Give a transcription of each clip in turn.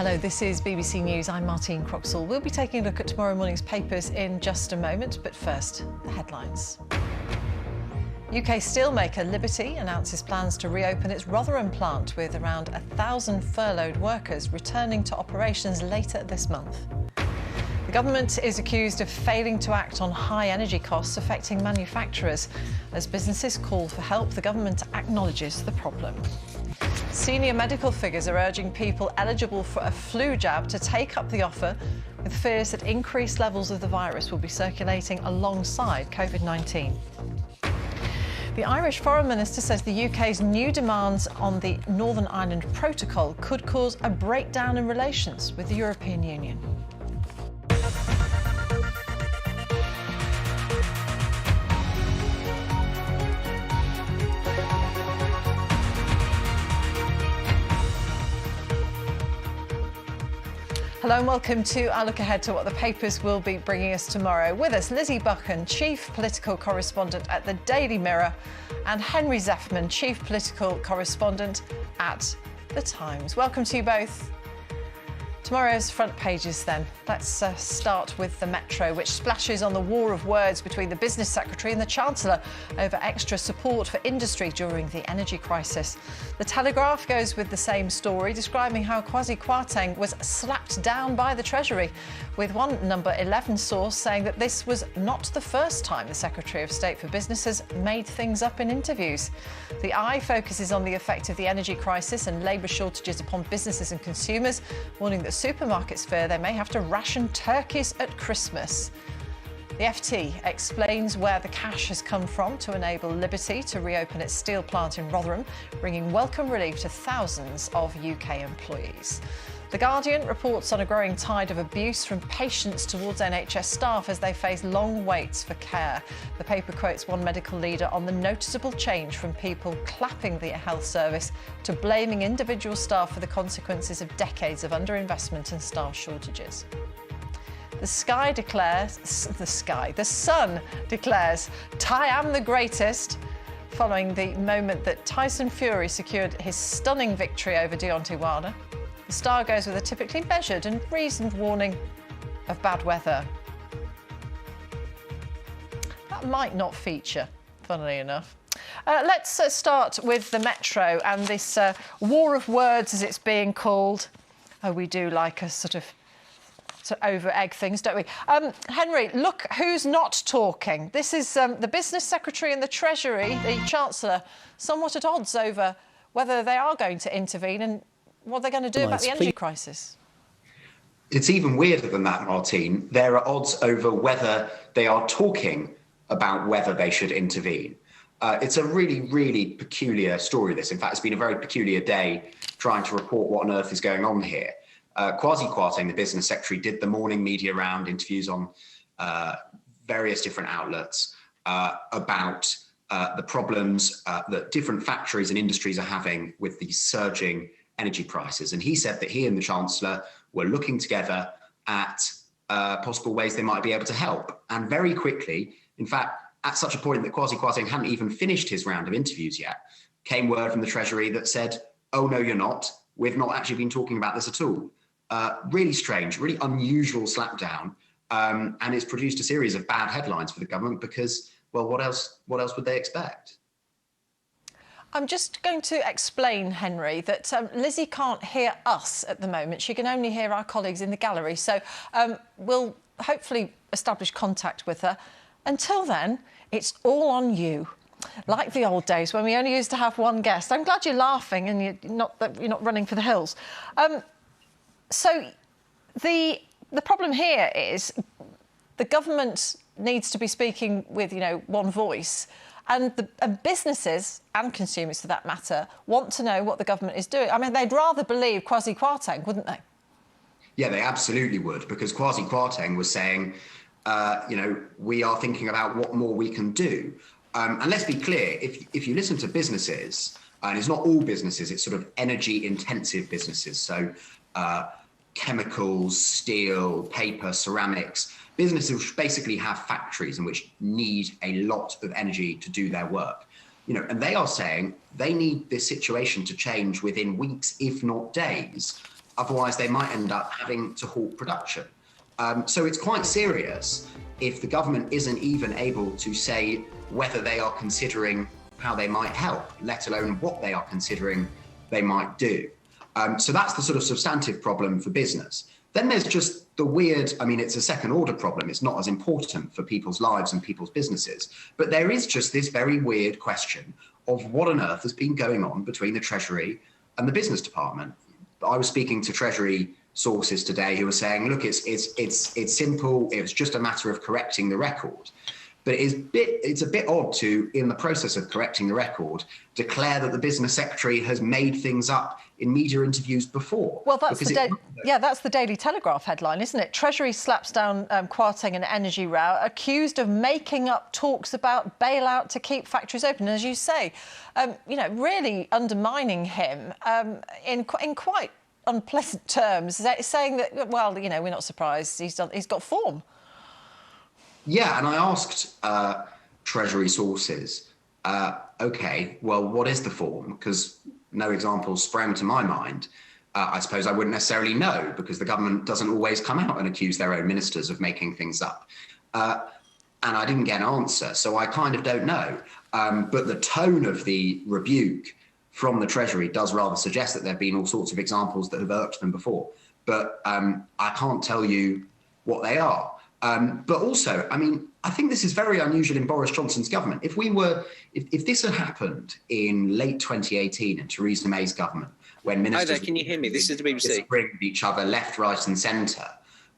Hello, this is BBC News. I'm Martine Croxall. We'll be taking a look at tomorrow morning's papers in just a moment, but first, the headlines. UK steelmaker Liberty announces plans to reopen its Rotherham plant with around 1,000 furloughed workers returning to operations later this month. The government is accused of failing to act on high energy costs affecting manufacturers. As businesses call for help, the government acknowledges the problem. Senior medical figures are urging people eligible for a flu jab to take up the offer, with fears that increased levels of the virus will be circulating alongside COVID-19. The Irish Foreign Minister says the UK's new demands on the Northern Ireland Protocol could cause a breakdown in relations with the European Union. Hello and welcome to our look ahead to what the papers will be bringing us tomorrow. With us, Lizzie Buchan, Chief Political Correspondent at the Daily Mirror, and Henry Zeffman, Chief Political Correspondent at The Times. Welcome to you both. Tomorrow's front pages then. Let's start with the Metro, which splashes on the war of words between the Business Secretary and the Chancellor over extra support for industry during the energy crisis. The Telegraph goes with the same story, describing how Kwasi Kwarteng was slapped down by the Treasury, with one Number 11 source saying that this was not the first time the Secretary of State for Business has made things up in interviews. The Eye focuses on the effect of the energy crisis and labour shortages upon businesses and consumers, warning that supermarkets fear they may have to ration turkeys at Christmas. The FT explains where the cash has come from to enable Liberty to reopen its steel plant in Rotherham, bringing welcome relief to thousands of UK employees. The Guardian reports on a growing tide of abuse from patients towards NHS staff as they face long waits for care. The paper quotes one medical leader on the noticeable change from people clapping the health service to blaming individual staff for the consequences of decades of underinvestment and staff shortages. The Sun declares, "I am the greatest," following the moment that Tyson Fury secured his stunning victory over Deontay Wilder. The Star goes with a typically measured and reasoned warning of bad weather. That might not feature, funnily enough. Let's start with the Metro and this war of words, as it's being called. Oh, we do like a sort of over-egg things, don't we? Henry, look who's not talking. This is the Business Secretary and the Treasury, the Chancellor, somewhat at odds over whether they are going to intervene and what they're going to do about the energy crisis. It's even weirder than that, Martine. There are odds over whether they are talking about whether they should intervene. It's a really, really peculiar story, this. In fact, it's been a very peculiar day trying to report what on earth is going on here. Kwasi Kwarteng, the Business Secretary, did the morning media round, interviews on various different outlets about the problems that different factories and industries are having with the surging energy prices. And he said that he and the Chancellor were looking together at possible ways they might be able to help. And very quickly, in fact, at such a point that Kwasi Kwarteng hadn't even finished his round of interviews yet, came word from the Treasury that said, "Oh, no, you're not. We've not actually been talking about this at all." Really strange, really unusual slapdown. And it's produced a series of bad headlines for the government because, well, what else would they expect? I'm just going to explain, Henry, that Lizzie can't hear us at the moment. She can only hear our colleagues in the gallery. So we'll hopefully establish contact with her. Until then, it's all on you. Like the old days when we only used to have one guest. I'm glad you're laughing and you're not running for the hills. So the problem here is the government needs to be speaking with, one voice. And businesses and consumers, for that matter, want to know what the government is doing. I mean, they'd rather believe Kwasi Kwarteng, wouldn't they? Yeah, they absolutely would, because Kwasi Kwarteng was saying, we are thinking about what more we can do. And let's be clear, if you listen to businesses, and it's not all businesses, it's sort of energy-intensive businesses, so chemicals, steel, paper, ceramics, businesses basically have factories in which need a lot of energy to do their work. And they are saying they need this situation to change within weeks, if not days. Otherwise, they might end up having to halt production. So it's quite serious if the government isn't even able to say whether they are considering how they might help, let alone what they are considering they might do. So that's the sort of substantive problem for business. Then there's just the weird, I mean, it's a second order problem. It's not as important for people's lives and people's businesses. But there is just this very weird question of what on earth has been going on between the Treasury and the business department. I was speaking to Treasury sources today who were saying, look, it's simple. It was just a matter of correcting the record. But it's a bit odd to, in the process of correcting the record, declare that the business secretary has made things up in media interviews before. Well, that's the Daily Telegraph headline, isn't it? Treasury slaps down Kwarteng and Energy Row, accused of making up talks about bailout to keep factories open. And as you say, really undermining him in quite unpleasant terms, saying that, well, we're not surprised. He's got form. Yeah, and I asked Treasury sources, OK, well, what is the form? Because no examples sprang to my mind. I suppose I wouldn't necessarily know because the government doesn't always come out and accuse their own ministers of making things up. And I didn't get an answer, so I kind of don't know. But the tone of the rebuke from the Treasury does rather suggest that there have been all sorts of examples that have irked them before. But I can't tell you what they are. But also, I mean, I think this is very unusual in Boris Johnson's government. If this had happened in late 2018 in Theresa May's government, when ministers... Hi there, can you hear me? This is the BBC. ...disagreeing with each other left, right and centre,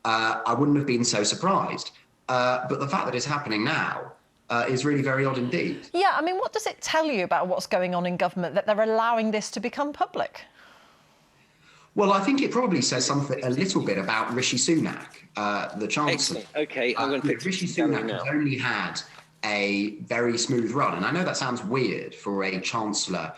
I wouldn't have been so surprised. But the fact that it's happening now is really very odd indeed. Yeah, I mean, what does it tell you about what's going on in government that they're allowing this to become public? Well, I think it probably says something a little bit about Rishi Sunak, the Chancellor. Excellent. OK, I'm going to pick Rishi Sunak has only had a very smooth run. And I know that sounds weird for a Chancellor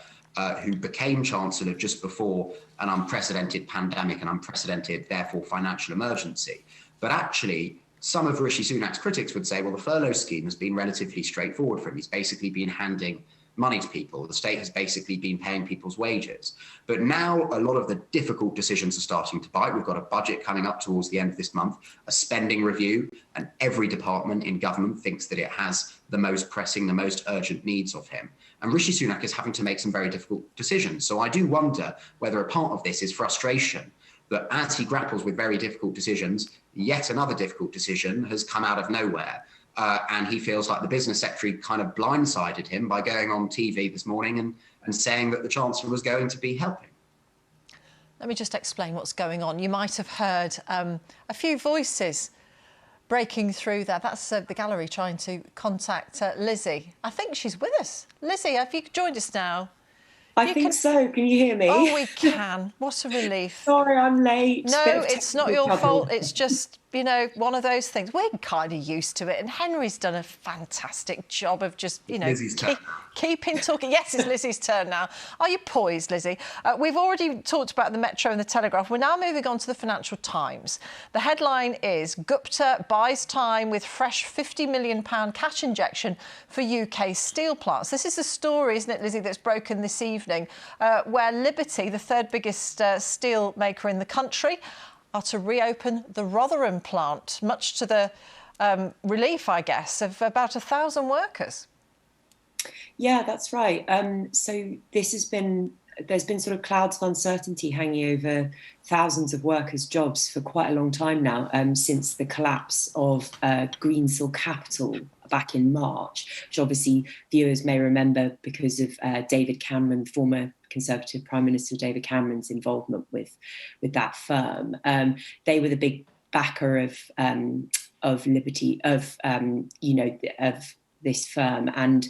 who became Chancellor just before an unprecedented pandemic and unprecedented, therefore, financial emergency. But actually, some of Rishi Sunak's critics would say, well, the furlough scheme has been relatively straightforward for him. He's basically been handing money to people. The state has basically been paying people's wages. But now a lot of the difficult decisions are starting to bite. We've got a budget coming up towards the end of this month, a spending review, and every department in government thinks that it has the most pressing, the most urgent needs of him. And Rishi Sunak is having to make some very difficult decisions. So I do wonder whether a part of this is frustration, that as he grapples with very difficult decisions, yet another difficult decision has come out of nowhere. And he feels like the business secretary kind of blindsided him by going on TV this morning and saying that the Chancellor was going to be helping. Let me just explain what's going on. You might have heard a few voices breaking through there. That's the gallery trying to contact Lizzie. I think she's with us. Lizzie, have you joined us now? I think so. Can you hear me? Oh, we can. What a relief. Sorry, I'm late. No, it's not your fault. It's just, one of those things. We're kind of used to it. And Henry's done a fantastic job of just, keeping talking. Yes, it's Lizzie's turn now. Are you poised, Lizzie? We've already talked about the Metro and the Telegraph. We're now moving on to the Financial Times. The headline is Gupta buys time with fresh £50 million cash injection for UK steel plants. This is the story, isn't it, Lizzie, that's broken this evening, where Liberty, the third biggest steel maker in the country, are to reopen the Rotherham plant, much to the relief, I guess, of about 1,000 workers. Yeah, that's right. So there's been sort of clouds of uncertainty hanging over thousands of workers' jobs for quite a long time now, since the collapse of Greensill Capital back in March, which obviously viewers may remember because of David Cameron, former Conservative Prime Minister David Cameron's involvement with that firm. They were the big backer of Liberty, of this firm, and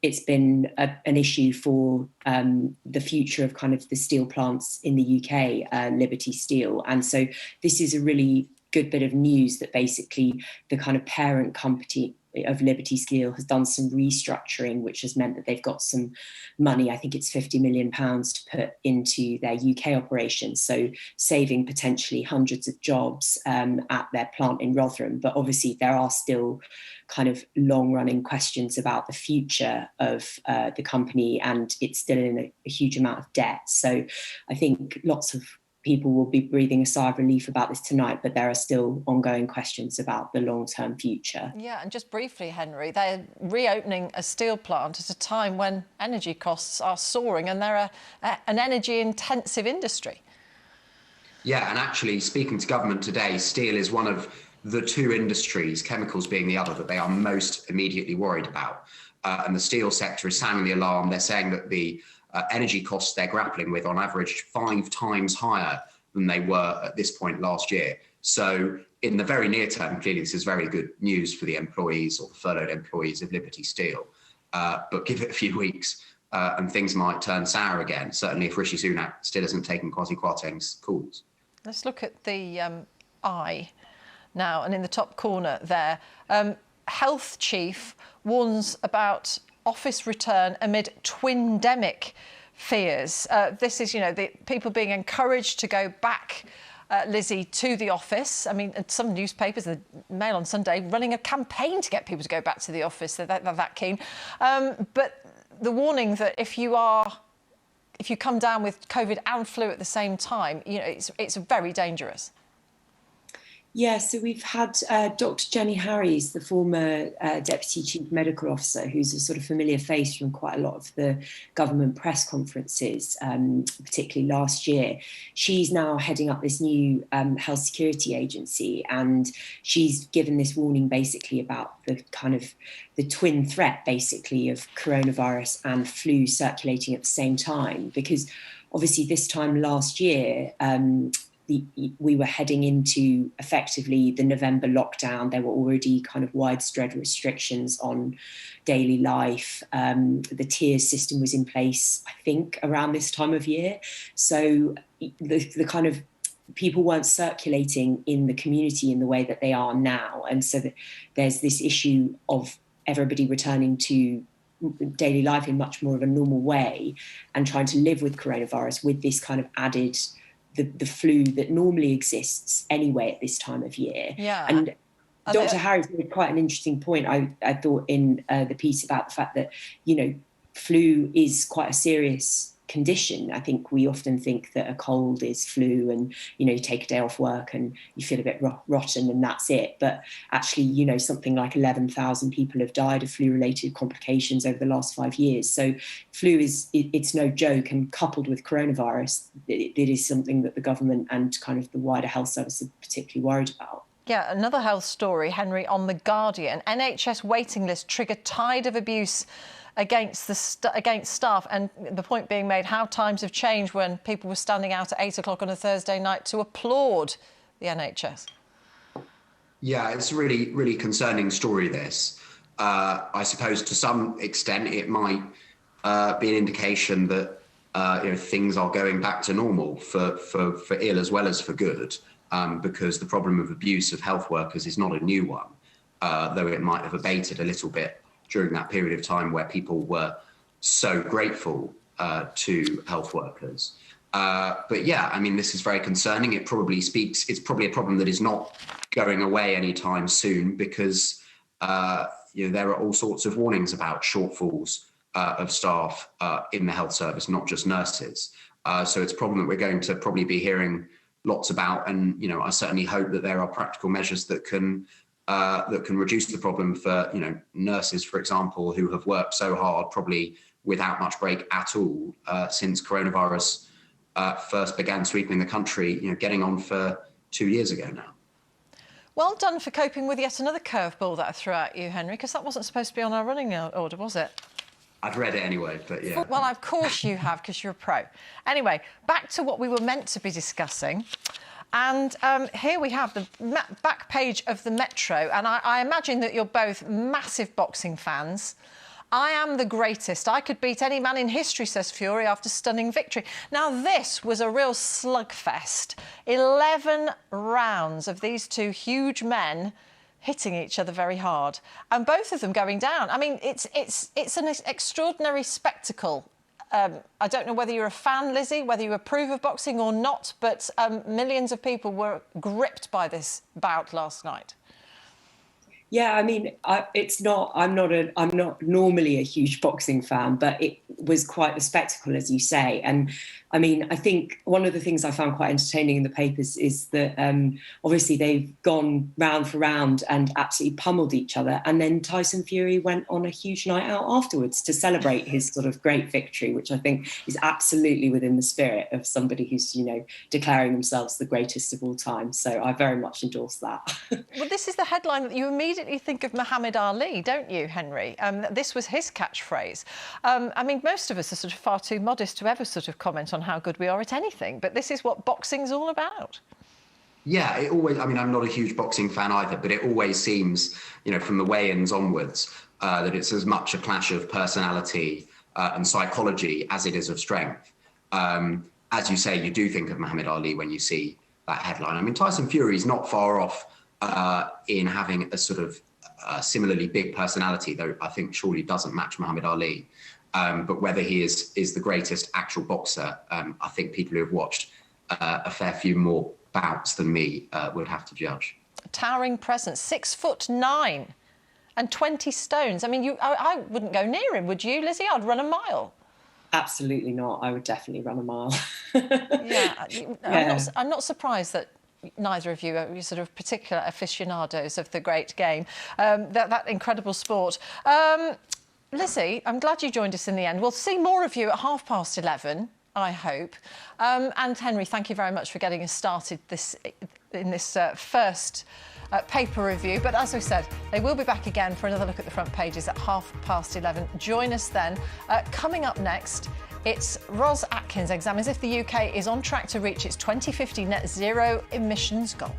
it's been an issue for the future of kind of the steel plants in the UK, Liberty Steel. And so this is a really good bit of news that basically the kind of parent company of Liberty Steel has done some restructuring, which has meant that they've got some money, I think it's £50 million to put into their UK operations, so saving potentially hundreds of jobs at their plant in Rotherham. But obviously there are still kind of long-running questions about the future of the company, and it's still in a huge amount of debt. So I think lots of people will be breathing a sigh of relief about this tonight, but there are still ongoing questions about the long-term future. Yeah, and just briefly, Henry, they're reopening a steel plant at a time when energy costs are soaring, and they're an energy-intensive industry. Yeah, and actually, speaking to government today, steel is one of the two industries, chemicals being the other, that they are most immediately worried about. And the steel sector is sounding the alarm. They're saying that the energy costs they're grappling with on average 5 times higher than they were at this point last year. So in the very near term, clearly this is very good news for the employees or the furloughed employees of Liberty Steel. But give it a few weeks and things might turn sour again, certainly if Rishi Sunak still isn't taking Kwasi Kwarteng's calls. Let's look at the eye now, and in the top corner there, Health Chief warns about office return amid twindemic fears. This is, the people being encouraged to go back, Lizzie, to the office. I mean, some newspapers, the Mail on Sunday, running a campaign to get people to go back to the office. They're that keen. But the warning that if you come down with COVID and flu at the same time, it's very dangerous. Yeah, so we've had Dr. Jenny Harries, the former Deputy Chief Medical Officer, who's a sort of familiar face from quite a lot of the government press conferences, particularly last year. She's now heading up this new health security agency, and she's given this warning basically about the kind of the twin threat, basically, of coronavirus and flu circulating at the same time, because obviously this time last year, we were heading into effectively the November lockdown. There were already kind of widespread restrictions on daily life. The tiers system was in place, I think, around this time of year. So the kind of people weren't circulating in the community in the way that they are now. And so there's this issue of everybody returning to daily life in much more of a normal way and trying to live with coronavirus with this kind of added the flu that normally exists anyway at this time of year. Yeah. And Dr. Harris made quite an interesting point, I thought, in the piece about the fact that, flu is quite a serious condition. I think we often think that a cold is flu and, you take a day off work and you feel a bit rotten and that's it. But actually, something like 11,000 people have died of flu-related complications over the last 5 years. So flu it's no joke, and coupled with coronavirus, it is something that the government and kind of the wider health service are particularly worried about. Yeah, another health story, Henry, on The Guardian. NHS waiting list trigger tide of abuse against staff, and the point being made how times have changed when people were standing out at 8 o'clock on a Thursday night to applaud the NHS. Yeah, it's a really, really concerning story, this. I suppose to some extent it might be an indication that things are going back to normal for ill as well as for good, because the problem of abuse of health workers is not a new one, though it might have abated a little bit during that period of time where people were so grateful to health workers. But yeah, I mean, this is very concerning. It's probably a problem that is not going away anytime soon, because there are all sorts of warnings about shortfalls of staff in the health service, not just nurses. So it's a problem that we're going to probably be hearing lots about. And, I certainly hope that there are practical measures that can reduce the problem for, nurses, for example, who have worked so hard, probably without much break at all, since coronavirus first began sweeping the country, getting on for 2 years ago now. Well done for coping with yet another curveball that I threw at you, Henry, because that wasn't supposed to be on our running order, was it? I've read it anyway, but yeah. Well, of course you have, because you're a pro. Anyway, back to what we were meant to be discussing. And here we have the back page of the Metro. And I imagine that you're both massive boxing fans. I am the greatest. I could beat any man in history, says Fury, after stunning victory. Now, this was a real slugfest. 11 rounds of these two huge men hitting each other very hard, and both of them going down. I mean, it's an extraordinary spectacle. I don't know whether you're a fan, Lizzie, whether you approve of boxing or not, but millions of people were gripped by this bout last night. Yeah, I mean, I'm not normally a huge boxing fan, but it was quite a spectacle, as you say. And I mean, I think one of the things I found quite entertaining in the papers is that obviously they've gone round for round and absolutely pummeled each other. And then Tyson Fury went on a huge night out afterwards to celebrate his sort of great victory, which I think is absolutely within the spirit of somebody who's, you know, declaring themselves the greatest of all time. So I very much endorse that. Well, this is the headline that you immediately think of Muhammad Ali, don't you, Henry? This was his catchphrase. I mean, most of us are sort of far too modest to ever sort of comment on how good we are at anything, but this is what boxing's all about. Yeah, it always, I mean, I'm not a huge boxing fan either, but it always seems, you know, from the weigh-ins onwards, that it's as much a clash of personality and psychology as it is of strength. As you say, you do think of Muhammad Ali when you see that headline. I mean, Tyson Fury is not far off in having a sort of similarly big personality, though I think surely doesn't match Muhammad Ali. But whether he is the greatest actual boxer, I think people who have watched a fair few more bouts than me would have to judge. Towering presence, 6'9" and 20 stones. I mean, I wouldn't go near him, would you, Lizzie? I'd run a mile. Absolutely not. I would definitely run a mile. Yeah, Yeah. I'm not surprised that neither of you are sort of particular aficionados of the great game, that incredible sport. Lizzie, I'm glad you joined us in the end. We'll see more of you at 11:30, I hope. And Henry, thank you very much for getting us started in this first paper review. But as we said, they will be back again for another look at the front pages at 11:30. Join us then. Coming up next, it's Ros Atkins examines if the UK is on track to reach its 2050 net zero emissions goal.